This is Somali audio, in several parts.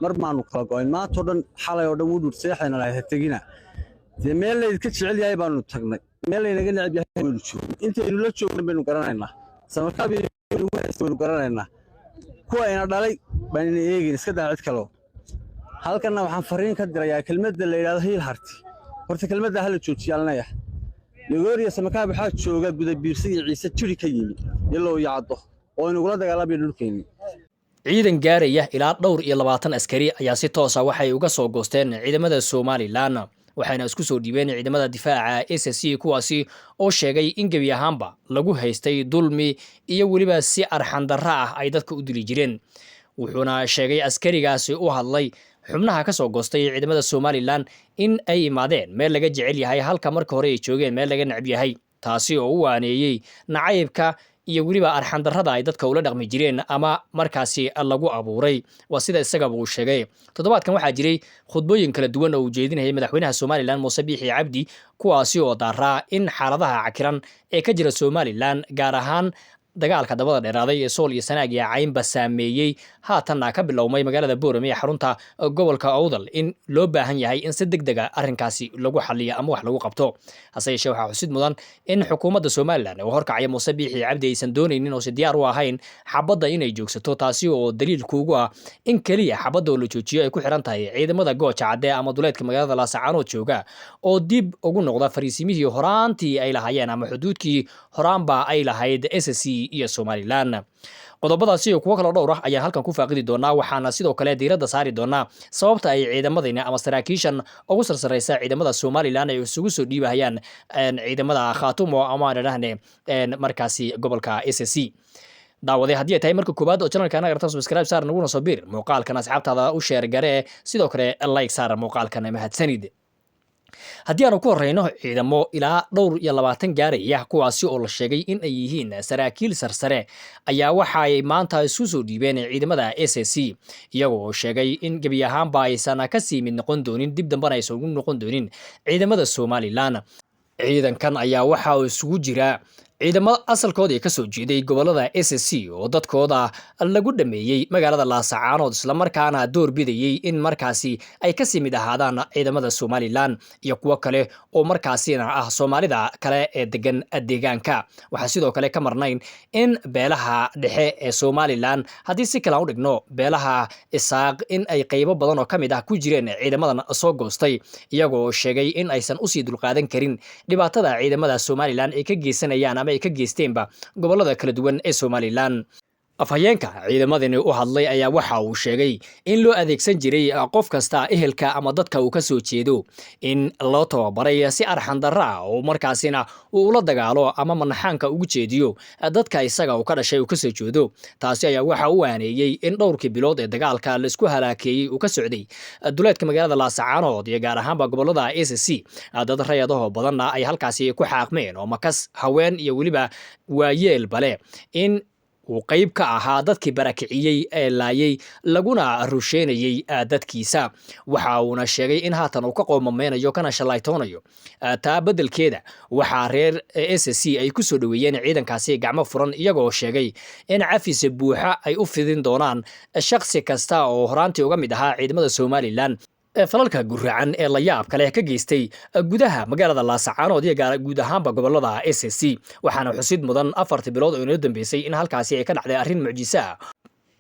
مرمان وكلاقوين ما تودن حلا ودن ودور سيحنا لا هتجينا زي ميل اللي كتشعل يا يبانو تغني ميل اللي نجي نلعب يا ولشوا أنت اللي لا تشوف بينو قرانينا سمكابي بينو قرانينا kuwa ina dhalay baan eegin iska daacad kalo halkana waxaan fariin ka dirayaa kelmadda la yiraahdo hiil harti horta kelmadda hal joojiyalnaya Nigeria samakaab waxa jooga guda biirsiga ciise jiri ka yimid ilaa yaacdo oo inuu la dagaalamay dhulkeena ciidan gaaraya ilaa dhowr iyo 20 askari ayaa si toos ah waxay uga soo goosteen ciidamada Soomaaliland waxayna isku soo dhiibeen ciidamada difaaca SSC kuwaasi oo sheegay in gabi ahaanba lagu haystay dulmi iyo waliba si arxan darra ah ay dadka u dili jireen wuxuuna sheegay askarigaasi u hadlay xubnaha ka soo goostay ciidamada Soomaaliland in ay imaadeen meel laga jecel yahay halka marka hore ay joogeen meel laga nacab yahay taasi oo u waaneeyay nacaybka iyo waliba arxan darrada ay dadka ula dhaqmi jireen ama markaasi lagu abuuray waa sida isaga uu sheegay toddobaadkan waxaa jiray khudbooyin kala duwan oo uu jeedinayay madaxweynaha Soomaaliland Muuse Biixi Cabdi kuwaasi oo daaraa in xaaladaha cakiran ee ka jira Soomaaliland gaar ahaan dagaalka dabada dheeraaday ee Sool iyo Sanaag iyo Caynba saameeyay haatanna ka bilowmay magaalada Boorame ee xarunta gobolka Awdal in loo baahan yahay in si degdeg ah arrinkaasi lagu xalliyo ama wax lagu qabto hase yeeshee waxaa xusid mudan in xukuumadda Soomaaliland oo horkacaya Muuse Biixi Cabdi aysan doonaynin oo si diyaar u ahayn xabadda inay joogsato taasi oo daliil kuugu ah in kaliya xabadda oo la joojiyo ay ku xiran tahay ciidamada Gooja Cadde ama duleedka magaalada Laascaanood jooga oo dib ugu noqda fariisimihii horaantii ay lahaayeen ama xuduudkii horaanba ay lahayd SSC iyo Soomaaliland qodobadaasi iyo kuwa kale dhowr ah ayaa halkan ku faaqidi doonaa waxaana sidoo kale diiradda saari doonaa sababta ay ciidamadina ama saraakiishan ugu sarsareysa ciidamada Soomaaliland ay isugu soo dhiibahayaan ciidamada Khaatumo ama dhahne markaasi gobolka SSC daawaday haddii ay tahay marka koobaad oo channelka naga subscribe saar naguna soo bir muuqaalkan asxaabtaada u share garee sidoo kale like saar muuqaalkan mahadsanid haddii aanu ku horeyno ciidamo ilaa dhowr iyo 20 gaaraya kuwaasi oo la sheegay in ay yihiin saraakiil sarsare ayaa waxa ay maanta isu soo dhiibeen ciidamada SSC iyagoo sheegay in gabi ahaanba aysan ka sii mid noqon doonin dib dambana aysan ugu noqon doonin ciidamada Soomaaliland ciidankan ayaa waxa uu isugu jira ciidamada asalkooda ka soo jeeday gobolada SSC oo dadkooda lagu dhameeyay magaalada Laascaanood isla markaana door bidayay in markaasi ay ka sii mid ahaadaan ciidamada Soomaaliland iyo kuwa kale oo markaasina ah Soomaalida kale ee degan deegaanka waxa sidoo kale ka marnayn in beelaha dhexe ee Soomaaliland hadii si kale u dhigno beelaha Isaaq in ay qaybo badan oo kamid ah ku jireen ciidamadan soo goostay iyagoo sheegay in aysan u sii dulqaadan karin dhibaatada ciidamada Soomaaliland ay ka geysanayaan ay ka geysteenba gobolada kala duwan ee Soomaaliland afhayeenka ciidamadani u hadlay ayaa waxa uu sheegay in loo adeegsan jiray qof kasta ehelka ama dadka uu ka soo jeedo in loo tababaray si arxan darra oo markaasina uu la dagaalo ama manaxaanka ugu jeediyo dadka isaga uu ka dhashay uu ka soo jeedo taasi ayaa waxa uu waaneeyay in dhowrkii bilood ee dagaalka la isku halaakeeyay uu ka socday duleedka magaalada Laascaanood iyo gaar ahaanba gobolada SSC dad rayadaho badanna ay halkaasi ku xaaqmeen oo makas haween iyo waliba waayeel bale in uu qayb ka ahaa dadkii barakiciyay ee laayay laguna rusheynayay dadkiisa waxa uuna sheegay in haatan uu ka qoomameynayo kana shalaytoonayo taa bedelkeeda waxa reer SSC ay ku soo dhaweeyeen ciidankaasi gacmo furan iyagoo sheegay in cafis buuxa ay u fidin doonaan shakhsi kasta oo horaantii uga mid ahaa ciidamada Soomaaliland falalka gurracan ee la yaab kale ka geystay gudaha magaalada Laascaanood iyo guud ahaanba gobolada SSC waxaana xusid mudan 4 bilood oo inoo dambeysay in halkaasi ay ka dhacday arrin mucjiso ah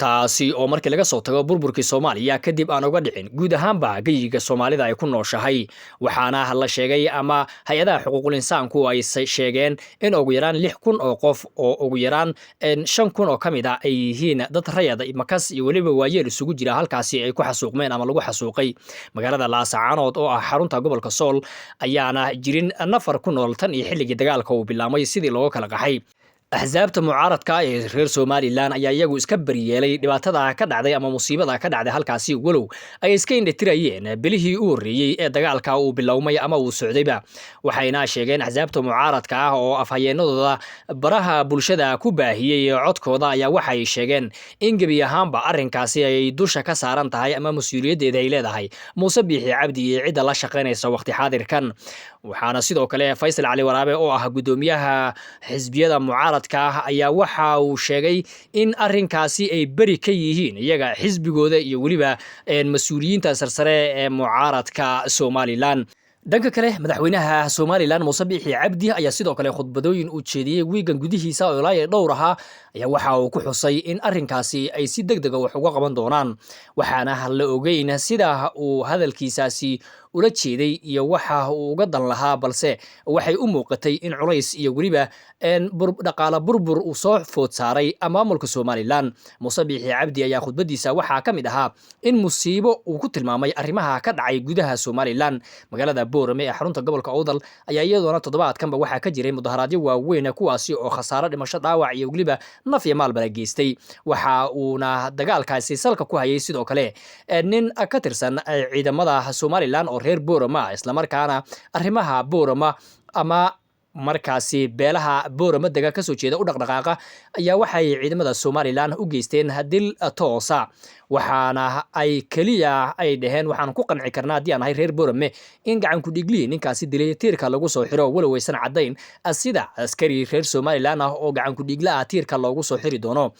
taasi oo markii laga soo tago burburkii Soomaaliya kadib aan uga dhicin guud ahaanba gayiga Soomaalida ay ku nooshahay waxaana la sheegay ama hay'adaha xuquuqul insaanku ay sheegeen in ugu yaraan 6,000 oo qof oo ugu yaraan 5,000 oo kamid ah ay yihiin dad rayad makas iyo waliba waayeel isugu jira halkaasi ay ku xasuuqmeen ama lagu xasuuqay magaalada Laascaanood oo ah xarunta gobolka Sool ayaana jirin nafar ku nool tan iyo xilligii dagaalka uu bilaabmay sidii loo kala qaxay axsaabta mucaaradka ee reer Soomaaliland ayaa iyagu iska bariyeelay dhibaatada ka dhacday ama musiibada ka dhacday halkaasi walow ay iska indhatirayeen bilihii u horeeyay ee dagaalka uu bilowmay ama uu socdayba waxayna sheegeen axsaabta mucaaradka ah oo afhayeenadooda baraha bulshada ku baahiyay codkooda ayaa waxay sheegeen in gabi ahaanba arrinkaasi ay dusha ka saaran tahay ama mas'uuliyadeeda ay leedahay Muuse Biixi Cabdi iyo cid la shaqeynaysa waqti xaadirkan waxaana sidoo kale Faysal Cali Waraabe oo ah gudoomiyaha xisbiyada mucaaradka mucaaradka ayaa waxa uu sheegay in arrinkaasi ay beri ka yihiin iyaga xisbigooda iyo weliba mas-uuliyiinta sarsare ee mucaaradka Somaliland. dhanka kale madaxweynaha Somaliland Muuse Biixi Cabdi ayaa sidoo kale khudbadooyin u jeediyay wiigan gudihiisa oo ilaa dhowr ahaa ayaa waxa uu ku xusay in arrinkaasi ay si degdeg ah wax uga qaban doonaan waxaana la ogeyn sida uu hadalkiisaasi ula jeeday iyo waxa uu uga dan lahaa balse waxay u muuqatay in culays iyo weliba dhaqaale burbur uu soo food saaray maamulka Somaliland. Muuse Biixi Cabdi ayaa khudbadiisa waxaa ka mid ahaa in musiibo uu ku tilmaamay arrimaha ka dhacay gudaha Somaliland. magaalada Boorame ee xarunta gobolka Awdal ayaa iyaduna toddobaadkanba waxaa ka jiray mudaharaadyo waaweyn kuwaasi oo khasaare dhimasho dhaawac iyo weliba naf iyo maalba geystay waxa uuna dagaalkaasi salka ku hayay sidoo kale nin ka tirsan ciidamada Somaliland oo reer Boorama isla markaana arrimaha Boorama ama markaasi beelaha Boorama daga ka soo jeeda u dhaqdhaqaaqa ayaa waxay ciidamada Somaliland u geysteen dil toosa waxaana ay kaliya ay dhaheen waxaan ku qanci karnaa hadii aan ahay reer Boorame in gacan ku dhigliin ninkaasi dilay tiirka lagu soo xiro walow aysan cadayn sida askari reer Somaliland ah oo gacan ku dhigla tiirka loogu soo xiri doono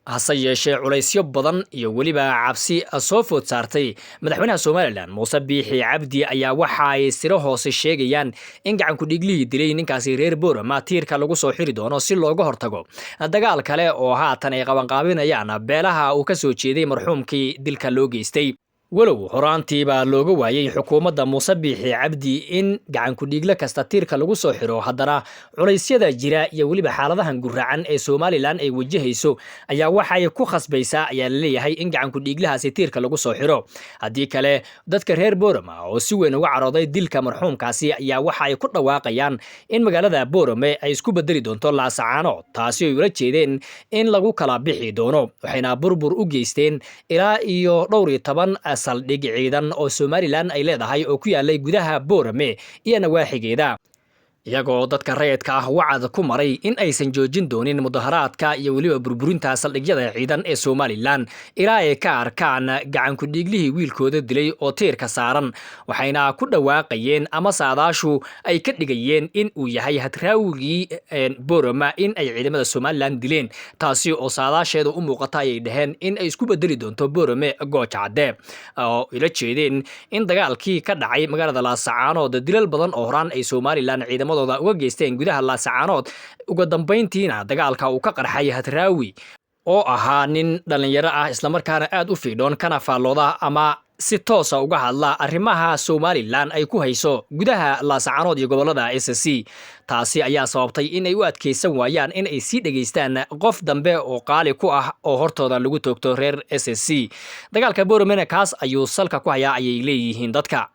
hase yeeshee culaysyo badan iyo weliba cabsi soo food saartay madaxweynaha Somaliland Muuse Biixi Cabdi ayaa waxa ay siro hoose sheegayaan in gacan ku dhiglihii dilay ninkaasi reer Boorama tiirka lagu soo xiri doono si looga hortago dagaal kale oo haatan ay qabanqaabinayaan beelaha uu ka soo jeeday marxuumkii dilka loo geystay walow horaantiiba looga waayay xukuumadda Muuse Biixi Cabdi in gacan ku dhigla kasta tiirka lagu soo xiro haddana culaysyada jira iyo weliba xaaladahan gurracan ee Somaliland ay wajahayso ayaa waxay ku khasbaysaa ayaa la leeyahay in gacan ku dhiglahaasi tiirka lagu soo xiro haddii kale dadka reer Boorama oo si weyn uga carooday dilka marxuumkaasi ayaa waxa ay ku dhawaaqayaan in magaalada Boorame ay isku bedeli doonto Laascaanood taasi oo ula jeedeen in lagu kala bixi doono waxayna burbur u geysteen ilaa iyo dhowr iyo 10 saldhig ciidan oo Somaliland ay leedahay oo ku yaalay gudaha Boorame iyo nawaaxigeeda iyagoo dadka rayidka ah wacad ku maray in aysan joojin doonin mudaharaadka iyo weliba burburinta saldhigyada ciidan ee Somaliland ilaa ay ka arkaan gacan ku dhiglihii wiilkooda dilay oo tiirka saaran waxayna ku dhawaaqayeen ama saadaashu ay ka dhigayeen in uu yahay hadraawigii Boorama in ay ciidamada Somaliland dileen taasi oo saadaasheedu u muuqata ay dhaheen in ay isku bedeli doonto Boorame Goojacade oo ila jeedeen in dagaalkii ka dhacay magaalada Laascaanood dilal badan oo horaan ay Somaliland ciidamada uga geysteen gudaha Laascaanood uga dambeyntiina dagaalka uu ka qarxay hadraawi oo ahaa nin dhalinyaro ah isla markaana aad u fiidhoon kana faalooda ama si toos ah uga hadla arrimaha Somaliland ay ku hayso gudaha Laascaanood iyo gobolada SSC taasi ayaa sababtay in ay u adkeysan waayaan in ay si dhageystaan qof dambe oo qaali ku ah oo hortooda lagu toogto reer SSC dagaalka Boorame kaas ayuu salka ku hayaa ayay leeyihiin dadka